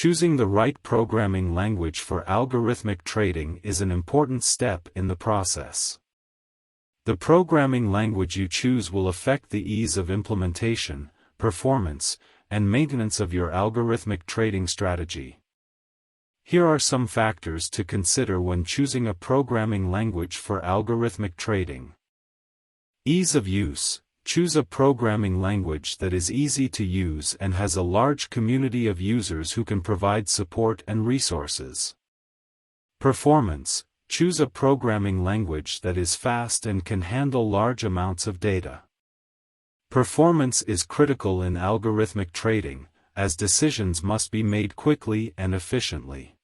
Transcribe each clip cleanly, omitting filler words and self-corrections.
Choosing the right programming language for algorithmic trading is an important step in the process. The programming language you choose will affect the ease of implementation, performance, and maintenance of your algorithmic trading strategy. Here are some factors to consider when choosing a programming language for algorithmic trading. Ease of use. Choose a programming language that is easy to use and has a large community of users who can provide support and resources. Performance. Choose a programming language that is fast and can handle large amounts of data. Performance is critical in algorithmic trading, as decisions must be made quickly and efficiently.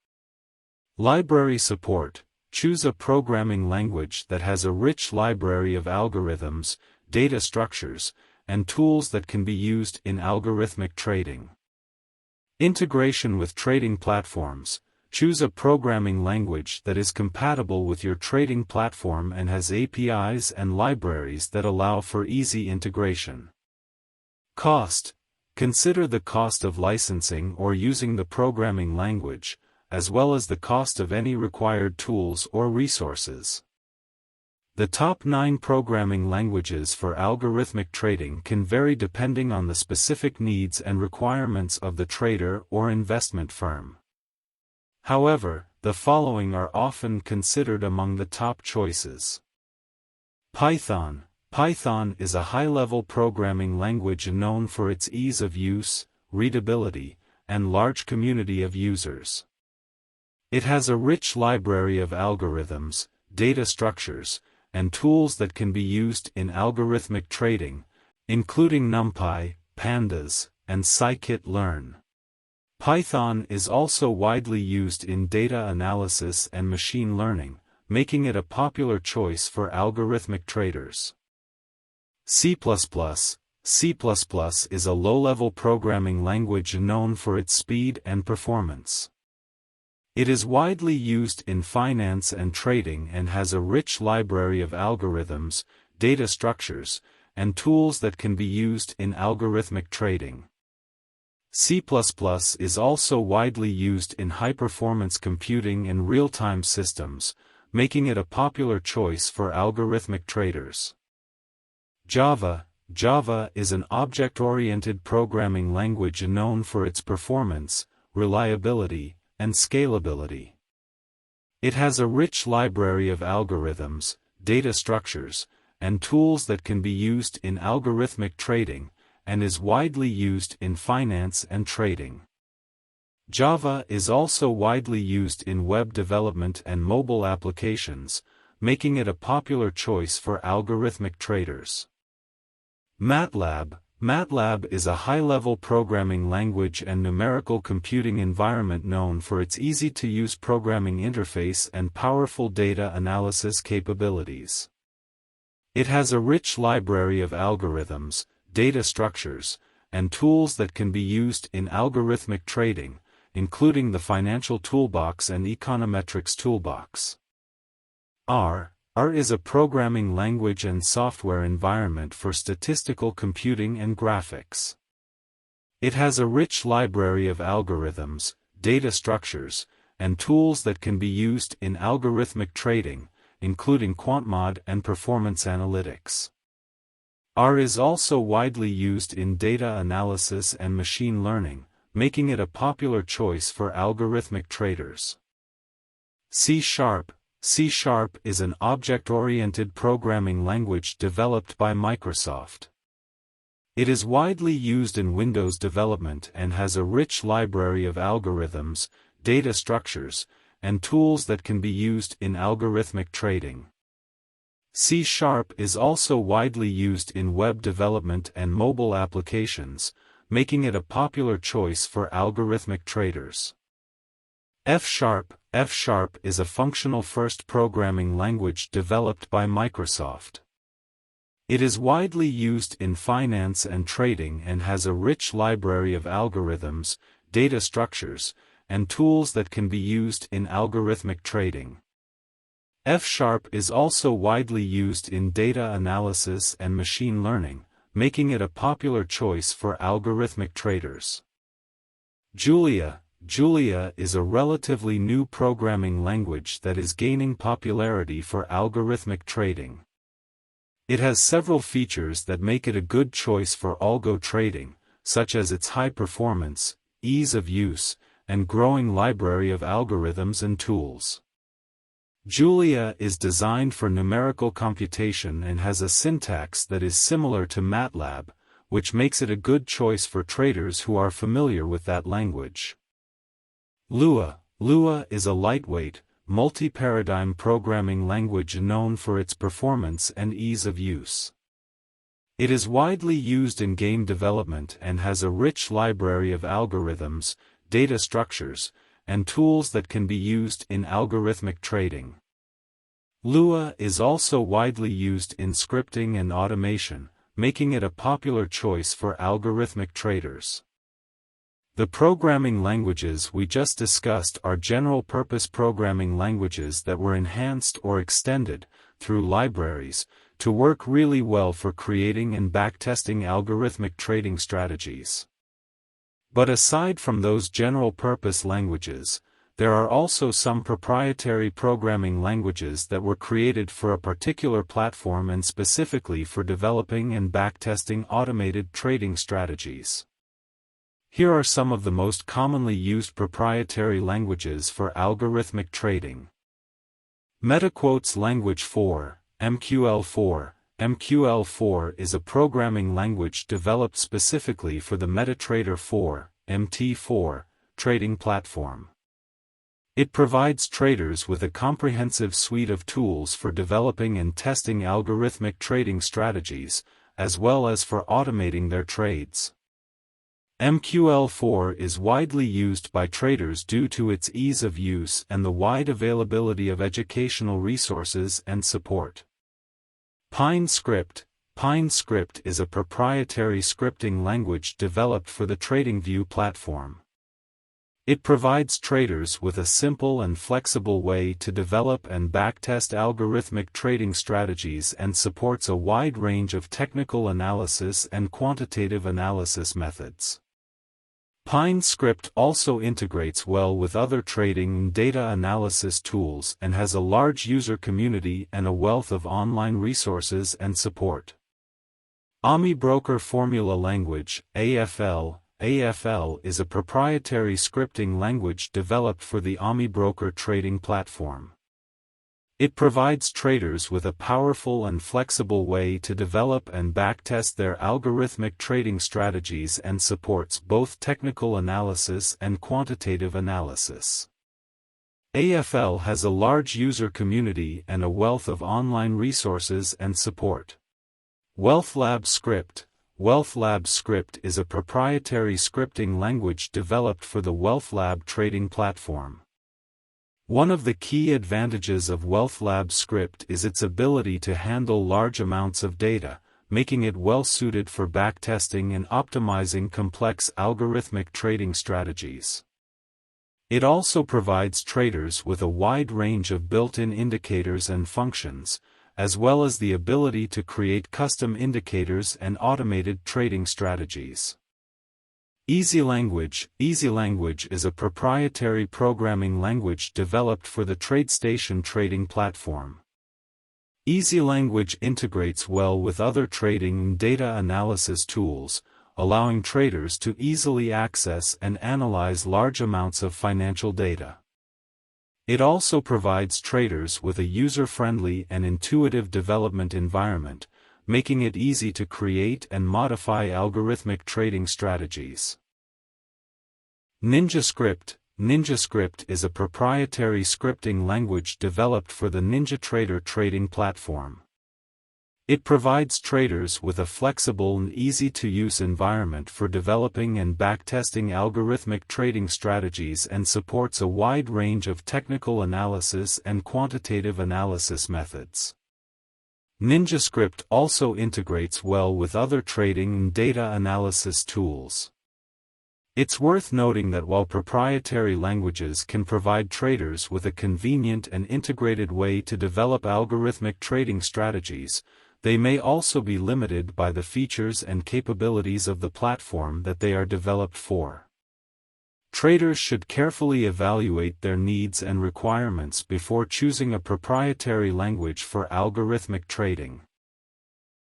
Library support. Choose a programming language that has a rich library of algorithms, data structures, and tools that can be used in algorithmic trading. Integration with trading platforms. Choose a programming language that is compatible with your trading platform and has APIs and libraries that allow for easy integration. Cost. Consider the cost of licensing or using the programming language, as well as the cost of any required tools or resources. The top 9 programming languages for algorithmic trading can vary depending on the specific needs and requirements of the trader or investment firm. However, the following are often considered among the top choices. Python. Python is a high-level programming language known for its ease of use, readability, and large community of users. It has a rich library of algorithms, data structures, and tools that can be used in algorithmic trading, including NumPy, Pandas, and scikit-learn. Python is also widely used in data analysis and machine learning, making it a popular choice for algorithmic traders. C++. C++ is a low-level programming language known for its speed and performance. It is widely used in finance and trading and has a rich library of algorithms, data structures, and tools that can be used in algorithmic trading. C++ is also widely used in high-performance computing and real-time systems, making it a popular choice for algorithmic traders. Java. Java is an object-oriented programming language known for its performance, reliability, and scalability. It has a rich library of algorithms, data structures, and tools that can be used in algorithmic trading, and is widely used in finance and trading. Java is also widely used in web development and mobile applications, making it a popular choice for algorithmic traders. MATLAB. MATLAB is a high-level programming language and numerical computing environment known for its easy-to-use programming interface and powerful data analysis capabilities. It has a rich library of algorithms, data structures, and tools that can be used in algorithmic trading, including the Financial Toolbox and Econometrics Toolbox. R is a programming language and software environment for statistical computing and graphics. It has a rich library of algorithms, data structures, and tools that can be used in algorithmic trading, including QuantMod and performance analytics. R is also widely used in data analysis and machine learning, making it a popular choice for algorithmic traders. C#. C# is an object-oriented programming language developed by Microsoft. It is widely used in Windows development and has a rich library of algorithms, data structures, and tools that can be used in algorithmic trading. C# is also widely used in web development and mobile applications, making it a popular choice for algorithmic traders. F# is a functional-first programming language developed by Microsoft. It is widely used in finance and trading and has a rich library of algorithms, data structures, and tools that can be used in algorithmic trading. F# is also widely used in data analysis and machine learning, making it a popular choice for algorithmic traders. Julia Julia is a relatively new programming language that is gaining popularity for algorithmic trading. It has several features that make it a good choice for algo trading, such as its high performance, ease of use, and growing library of algorithms and tools. Julia is designed for numerical computation and has a syntax that is similar to MATLAB, which makes it a good choice for traders who are familiar with that language. Lua is a lightweight, multi-paradigm programming language known for its performance and ease of use. It is widely used in game development and has a rich library of algorithms, data structures, and tools that can be used in algorithmic trading. Lua is also widely used in scripting and automation, making it a popular choice for algorithmic traders. The programming languages we just discussed are general-purpose programming languages that were enhanced or extended, through libraries, to work really well for creating and backtesting algorithmic trading strategies. But aside from those general-purpose languages, there are also some proprietary programming languages that were created for a particular platform and specifically for developing and backtesting automated trading strategies. Here are some of the most commonly used proprietary languages for algorithmic trading. MetaQuotes Language 4, MQL4. MQL4 is a programming language developed specifically for the MetaTrader 4, MT4, trading platform. It provides traders with a comprehensive suite of tools for developing and testing algorithmic trading strategies, as well as for automating their trades. MQL4 is widely used by traders due to its ease of use and the wide availability of educational resources and support. PineScript is a proprietary scripting language developed for the TradingView platform. It provides traders with a simple and flexible way to develop and backtest algorithmic trading strategies and supports a wide range of technical analysis and quantitative analysis methods. PineScript also integrates well with other trading and data analysis tools and has a large user community and a wealth of online resources and support. AmiBroker Formula Language, AFL is a proprietary scripting language developed for the AmiBroker trading platform. It provides traders with a powerful and flexible way to develop and backtest their algorithmic trading strategies and supports both technical analysis and quantitative analysis. AFL has a large user community and a wealth of online resources and support. WealthLab Script is a proprietary scripting language developed for the WealthLab trading platform. One of the key advantages of WealthLab Script is its ability to handle large amounts of data, making it well suited for backtesting and optimizing complex algorithmic trading strategies. It also provides traders with a wide range of built-in indicators and functions, as well as the ability to create custom indicators and automated trading strategies. EasyLanguage is a proprietary programming language developed for the TradeStation trading platform. EasyLanguage integrates well with other trading and data analysis tools, allowing traders to easily access and analyze large amounts of financial data. It also provides traders with a user-friendly and intuitive development environment, making it easy to create and modify algorithmic trading strategies. NinjaScript is a proprietary scripting language developed for the NinjaTrader trading platform. It provides traders with a flexible and easy-to-use environment for developing and backtesting algorithmic trading strategies and supports a wide range of technical analysis and quantitative analysis methods. NinjaScript also integrates well with other trading and data analysis tools. It's worth noting that while proprietary languages can provide traders with a convenient and integrated way to develop algorithmic trading strategies, they may also be limited by the features and capabilities of the platform that they are developed for. Traders should carefully evaluate their needs and requirements before choosing a proprietary language for algorithmic trading.